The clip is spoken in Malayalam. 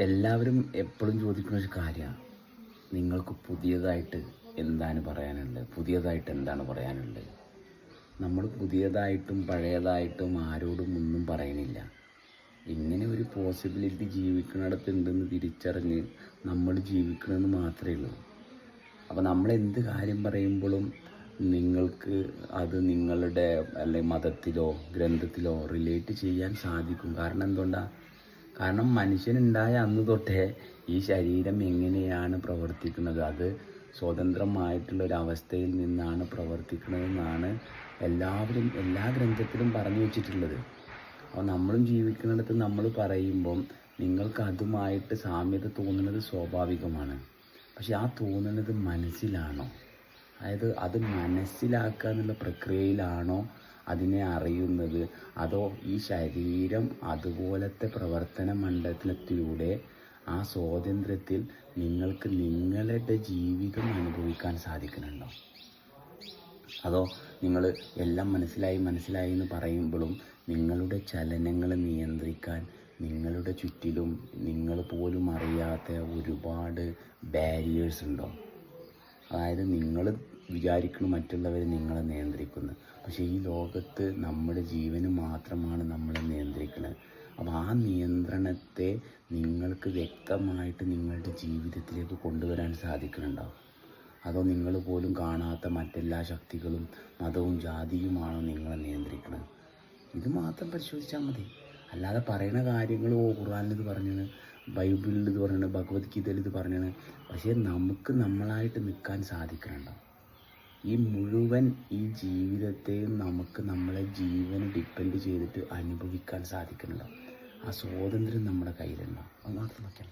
എല്ലാവരും എപ്പോഴും ചോദിക്കുന്ന ഒരു കാര്യമാണ്, നിങ്ങൾക്ക് പുതിയതായിട്ട് എന്താണ് പറയാനുള്ളത്, പുതിയതായിട്ട് എന്താണ് പറയാനുള്ളത്. നമ്മൾ പുതിയതായിട്ടും പഴയതായിട്ടും ആരോടും ഒന്നും പറയണില്ല. ഇങ്ങനെ ഒരു പോസിബിലിറ്റി ജീവിക്കുന്നിടത്തുണ്ടെന്ന് തിരിച്ചറിഞ്ഞ് നമ്മൾ ജീവിക്കണമെന്ന് മാത്രമേ ഉള്ളൂ. അപ്പോൾ നമ്മൾ എന്ത് കാര്യം പറയുമ്പോഴും നിങ്ങൾക്ക് അത് നിങ്ങളുടെ മതത്തിലോ ഗ്രന്ഥത്തിലോ റിലേറ്റ് ചെയ്യാൻ സാധിക്കും. കാരണം എന്തുകൊണ്ടാണ്? കാരണം മനുഷ്യനുണ്ടായ അന്ന് തൊട്ടേ ഈ ശരീരം എങ്ങനെയാണ് പ്രവർത്തിക്കുന്നത്, അത് സ്വതന്ത്രമായിട്ടുള്ളൊരവസ്ഥയിൽ നിന്നാണ് പ്രവർത്തിക്കുന്നതെന്നാണ് എല്ലാവരും എല്ലാ ഗ്രന്ഥത്തിലും പറഞ്ഞു വെച്ചിട്ടുള്ളത്. അപ്പോൾ നമ്മളും ജീവിക്കുന്നിടത്ത് നമ്മൾ പറയുമ്പം നിങ്ങൾക്ക് അതുമായിട്ട് സാമ്യത തോന്നുന്നത് സ്വാഭാവികമാണ്. പക്ഷെ ആ തോന്നുന്നത് മനസ്സിലാണോ? അതായത് അത് മനസ്സിലാക്കുക എന്നുള്ള പ്രക്രിയയിലാണോ അതിനെ അറിയുന്നത്, അതോ ഈ ശരീരം അതുപോലത്തെ പ്രവർത്തന മണ്ഡലത്തിലൂടെ ആ സ്വാതന്ത്ര്യത്തിൽ നിങ്ങൾക്ക് നിങ്ങളുടെ ജീവിതം അനുഭവിക്കാൻ സാധിക്കുന്നുണ്ടോ? അതോ നിങ്ങൾ എല്ലാം മനസ്സിലായി എന്ന് പറയുമ്പോഴും നിങ്ങളുടെ ചലനങ്ങൾ നിയന്ത്രിക്കാൻ നിങ്ങളുടെ ചുറ്റിലും നിങ്ങൾ പോലും അറിയാത്ത ഒരുപാട് ബാരിയേഴ്സ് ഉണ്ടോ? അതായത് നിങ്ങൾ വിചാരിക്കുന്നു മറ്റുള്ളവർ നിങ്ങളെ നിയന്ത്രിക്കുന്നു, പക്ഷേ ഈ ലോകത്ത് നമ്മുടെ ജീവന് മാത്രമാണ് നമ്മളെ നിയന്ത്രിക്കുന്നത്. അപ്പോൾ ആ നിയന്ത്രണത്തെ നിങ്ങൾക്ക് വ്യക്തമായിട്ട് നിങ്ങളുടെ ജീവിതത്തിലേക്ക് കൊണ്ടുവരാൻ സാധിക്കുന്നുണ്ടോ? അതോ നിങ്ങൾ പോലും കാണാത്ത മറ്റെല്ലാ ശക്തികളും മതവും ജാതിയുമാണോ നിങ്ങളെ നിയന്ത്രിക്കുന്നത്? ഇത് മാത്രം പരിശോധിച്ചാൽ മതി. അല്ലാതെ പറയുന്ന കാര്യങ്ങൾ ഖുർആനിൽ ഇത് പറഞ്ഞാണ്, ബൈബിളിൽ ഇത് പറഞ്ഞാണ്, ഭഗവത്ഗീതയിൽ ഇത് പറഞ്ഞാണ്, പക്ഷേ നമുക്ക് നമ്മളായിട്ട് നിൽക്കാൻ സാധിക്കുന്നുണ്ടോ? ഈ മുഴുവൻ ഈ ജീവിതത്തെയും നമുക്ക് നമ്മളെ ജീവന് ഡിപ്പെൻഡ് ചെയ്തിട്ട് അനുഭവിക്കാൻ സാധിക്കുന്നുണ്ടോ? ആ സ്വാതന്ത്ര്യം നമ്മുടെ കയ്യിലുണ്ടോ? അത് മാത്രം നോക്കിയാൽ